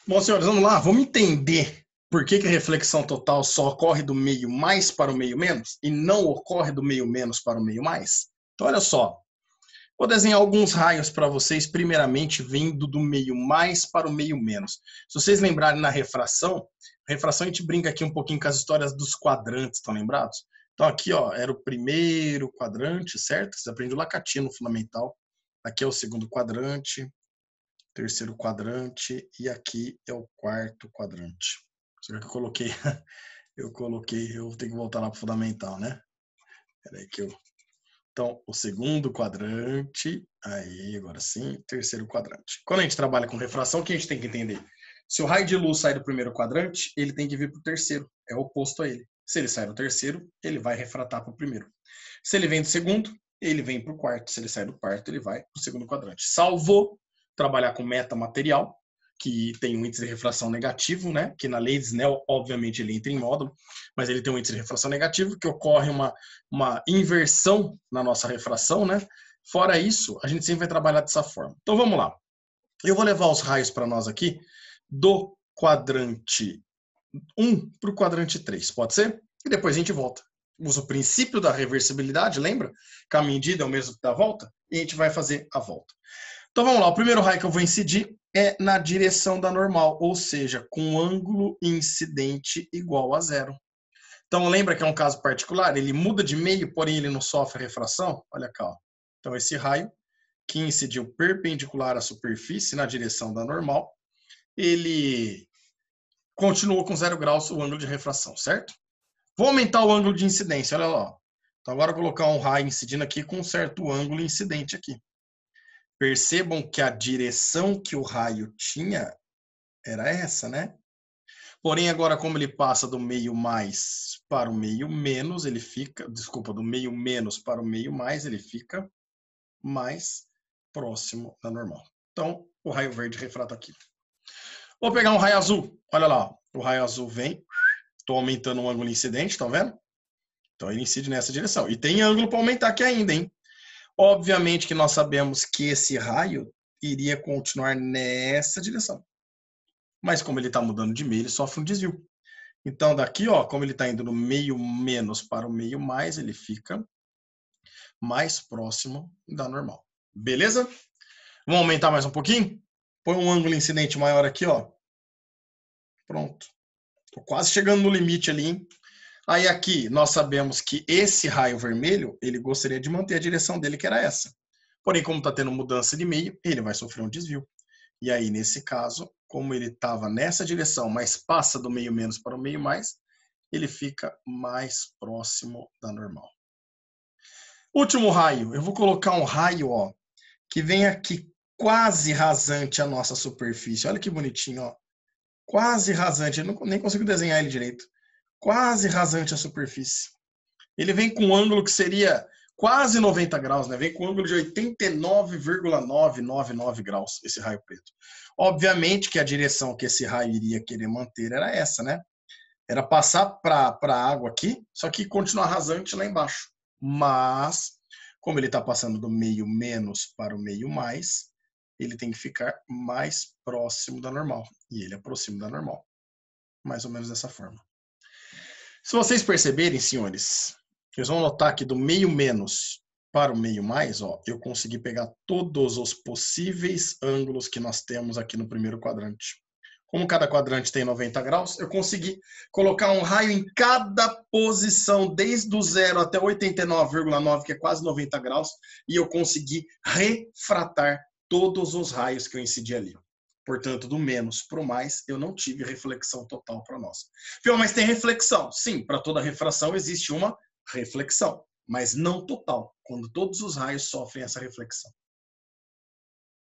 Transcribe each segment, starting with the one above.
Bom, senhores, vamos lá. Vamos entender por que a reflexão total só ocorre do meio mais para o meio menos e não ocorre do meio menos para o meio mais? Então, olha só. Vou desenhar alguns raios para vocês, primeiramente vindo do meio mais para o meio menos. Se vocês lembrarem na refração, a gente brinca aqui um pouquinho com as histórias dos quadrantes, estão lembrados? Então aqui, ó, era o primeiro quadrante, certo? Vocês aprenderam Lacatino fundamental. Aqui é o segundo quadrante, terceiro quadrante e aqui é o quarto quadrante. Será que eu tenho que voltar lá para o fundamental, né? Peraí que eu Então, o segundo quadrante, aí, agora sim, terceiro quadrante. Quando a gente trabalha com refração, o que a gente tem que entender? Se o raio de luz sai do primeiro quadrante, ele tem que vir para o terceiro, é oposto a ele. Se ele sai do terceiro, ele vai refratar para o primeiro. Se ele vem do segundo, ele vem para o quarto. Se ele sai do quarto, ele vai para o segundo quadrante. Salvo trabalhar com metamaterial, que tem um índice de refração negativo, né? Que na lei de Snell, obviamente, ele entra em módulo, mas ele tem um índice de refração negativo, que ocorre uma inversão na nossa refração, né? Fora isso, a gente sempre vai trabalhar dessa forma. Então vamos lá. Eu vou levar os raios para nós aqui do quadrante 1 para o quadrante 3, pode ser? E depois a gente volta. Usa o princípio da reversibilidade, lembra? Caminho de ida é o mesmo que da volta, e a gente vai fazer a volta. Então vamos lá, o primeiro raio que eu vou incidir é na direção da normal, ou seja, com ângulo incidente igual a zero. Então lembra que é um caso particular, ele muda de meio, porém ele não sofre refração? Olha cá, ó. Então esse raio, que incidiu perpendicular à superfície na direção da normal, ele continuou com 0 graus o ângulo de refração, certo? Vou aumentar o ângulo de incidência, olha lá. Então agora eu vou colocar um raio incidindo aqui com um certo ângulo incidente aqui. Percebam que a direção que o raio tinha era essa, né? Porém, agora, como ele passa do meio mais para o meio menos, ele fica, desculpa, do meio menos para o meio mais, ele fica mais próximo da normal. Então, o raio verde refrata aqui. Vou pegar um raio azul, olha lá, o raio azul vem, estou aumentando o ângulo incidente, tá vendo? Então, ele incide nessa direção. E tem ângulo para aumentar aqui ainda, hein? Obviamente que nós sabemos que esse raio iria continuar nessa direção. Mas como ele está mudando de meio, ele sofre um desvio. Então, daqui, ó, como ele está indo no meio menos para o meio mais, ele fica mais próximo da normal. Beleza? Vamos aumentar mais um pouquinho? Põe um ângulo incidente maior aqui, ó. Pronto. Tô quase chegando no limite ali, hein? Aí aqui, nós sabemos que esse raio vermelho, ele gostaria de manter a direção dele, que era essa. Porém, como está tendo mudança de meio, ele vai sofrer um desvio. E aí, nesse caso, como ele estava nessa direção, mas passa do meio menos para o meio mais, ele fica mais próximo da normal. Último raio, eu vou colocar um raio, ó, que vem aqui quase rasante a nossa superfície. Olha que bonitinho, ó. Quase rasante, eu nem consigo desenhar ele direito. Quase rasante a superfície. Ele vem com um ângulo que seria quase 90 graus, né? Vem com um ângulo de 89,999 graus, esse raio preto. Obviamente que a direção que esse raio iria querer manter era essa, né? Era passar para a água aqui, só que continuar rasante lá embaixo. Mas, como ele está passando do meio menos para o meio mais, ele tem que ficar mais próximo da normal. E ele aproxima da normal. Mais ou menos dessa forma. Se vocês perceberem, senhores, vocês vão notar que do meio menos para o meio mais, ó, eu consegui pegar todos os possíveis ângulos que nós temos aqui no primeiro quadrante. Como cada quadrante tem 90 graus, eu consegui colocar um raio em cada posição, desde o 0 até 89,9, que é quase 90 graus, e eu consegui refratar todos os raios que eu incidi ali. Portanto, do menos para o mais, eu não tive reflexão total para nós. Viu, mas tem reflexão. Sim, para toda refração existe uma reflexão, mas não total, quando todos os raios sofrem essa reflexão.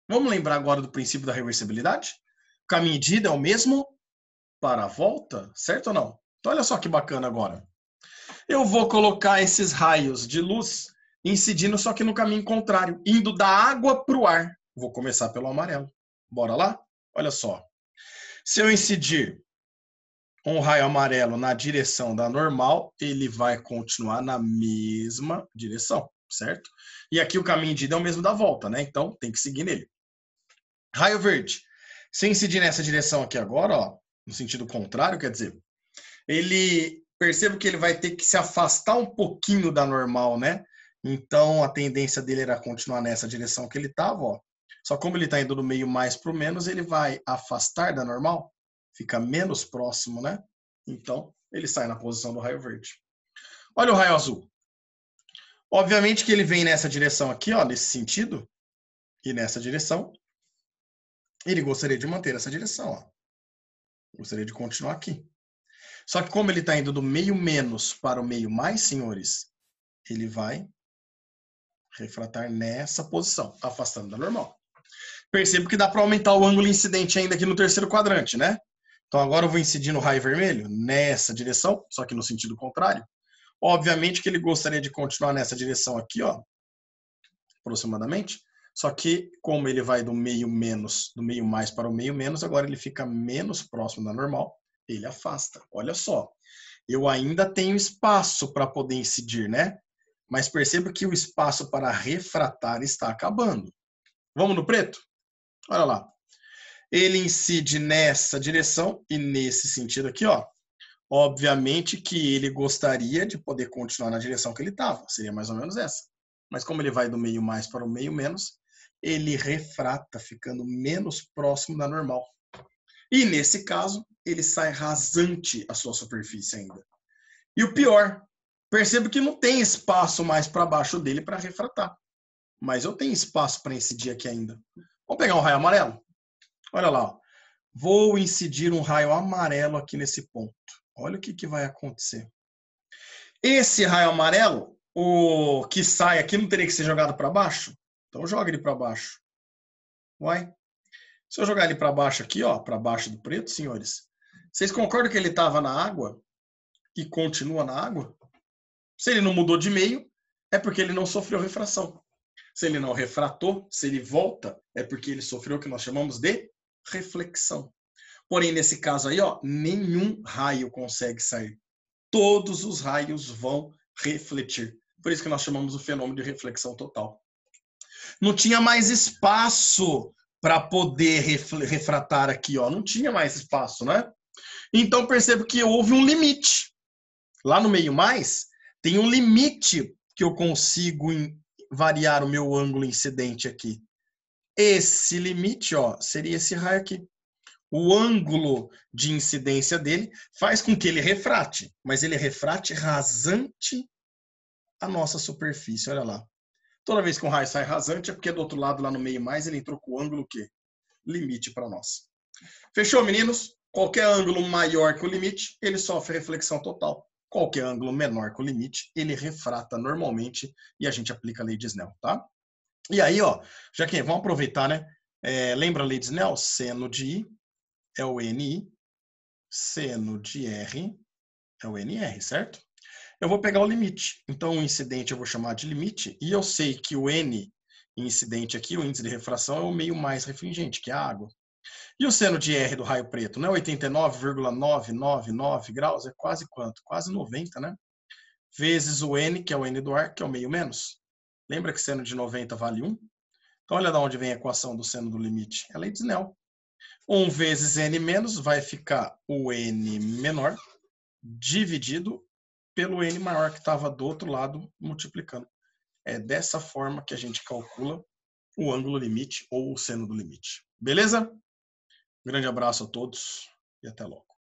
Vamos lembrar agora do princípio da reversibilidade? O caminho de ida é o mesmo para a volta, certo ou não? Então, olha só que bacana agora. Eu vou colocar esses raios de luz incidindo só que no caminho contrário, indo da água para o ar. Vou começar pelo amarelo. Bora lá? Olha só. Se eu incidir um raio amarelo na direção da normal, ele vai continuar na mesma direção, certo? E aqui o caminho de ida é o mesmo da volta, né? Então, tem que seguir nele. Raio verde. Se incidir nessa direção aqui agora, ó, no sentido contrário, quer dizer, percebo que ele vai ter que se afastar um pouquinho da normal, né? Então, a tendência dele era continuar nessa direção que ele estava, ó. Só como ele está indo do meio mais para o menos, ele vai afastar da normal, fica menos próximo, né? Então, ele sai na posição do raio verde. Olha o raio azul. Obviamente que ele vem nessa direção aqui, ó, nesse sentido, e nessa direção. Ele gostaria de manter essa direção, ó. Gostaria de continuar aqui. Só que como ele está indo do meio menos para o meio mais, senhores, ele vai refratar nessa posição, afastando da normal. Percebo que dá para aumentar o ângulo incidente ainda aqui no terceiro quadrante, né? Então agora eu vou incidir no raio vermelho nessa direção, só que no sentido contrário. Obviamente que ele gostaria de continuar nessa direção aqui, ó, aproximadamente. Só que como ele vai do meio menos, do meio mais para o meio menos, agora ele fica menos próximo da normal, ele afasta. Olha só, eu ainda tenho espaço para poder incidir, né? Mas perceba que o espaço para refratar está acabando. Vamos no preto? Olha lá. Ele incide nessa direção e nesse sentido aqui, ó. Obviamente que ele gostaria de poder continuar na direção que ele estava. Seria mais ou menos essa. Mas como ele vai do meio mais para o meio menos, ele refrata, ficando menos próximo da normal. E nesse caso, ele sai rasante a sua superfície ainda. E o pior, percebo que não tem espaço mais para baixo dele para refratar. Mas eu tenho espaço para incidir aqui ainda. Vamos pegar um raio amarelo? Olha lá. Ó. Vou incidir um raio amarelo aqui nesse ponto. Olha o que vai acontecer. Esse raio amarelo, o que sai aqui, não teria que ser jogado para baixo? Então joga ele para baixo. Vai. Se eu jogar ele para baixo aqui, ó, para baixo do preto, senhores, vocês concordam que ele estava na água e continua na água? Se ele não mudou de meio, é porque ele não sofreu refração. Se ele não refratou, se ele volta, é porque ele sofreu o que nós chamamos de reflexão. Porém, nesse caso aí, ó, nenhum raio consegue sair. Todos os raios vão refletir. Por isso que nós chamamos o fenômeno de reflexão total. Não tinha mais espaço para poder refratar aqui, ó. Não tinha mais espaço, né? Então, percebo que houve um limite. Lá no meio mais, tem um limite que eu consigo variar o meu ângulo incidente aqui. Esse limite, ó, seria esse raio aqui. O ângulo de incidência dele faz com que ele refrate, mas ele refrate rasante a nossa superfície, olha lá. Toda vez que um raio sai rasante é porque do outro lado, lá no meio mais, ele entrou com o ângulo que? Limite para nós. Fechou, meninos? Qualquer ângulo maior que o limite, ele sofre reflexão total. Qualquer ângulo menor que o limite, ele refrata normalmente e a gente aplica a lei de Snell, tá? E aí, ó, já que vamos aproveitar, né? Lembra a lei de Snell? Seno de I é o NI, seno de R é o NR, certo? Eu vou pegar o limite. Então, o incidente eu vou chamar de limite, e eu sei que o N incidente aqui, o índice de refração, é o meio mais refringente, que é a água. E o seno de R do raio preto, não é 89,999 graus? É quase quanto? Quase 90, né? Vezes o N, que é o N do ar, que é o meio menos. Lembra que seno de 90 vale 1? Então, olha de onde vem a equação do seno do limite. É a lei de Snell. 1 vezes N menos vai ficar o N menor dividido pelo N maior que estava do outro lado multiplicando. É dessa forma que a gente calcula o ângulo limite ou o seno do limite. Beleza? Grande abraço a todos e até logo.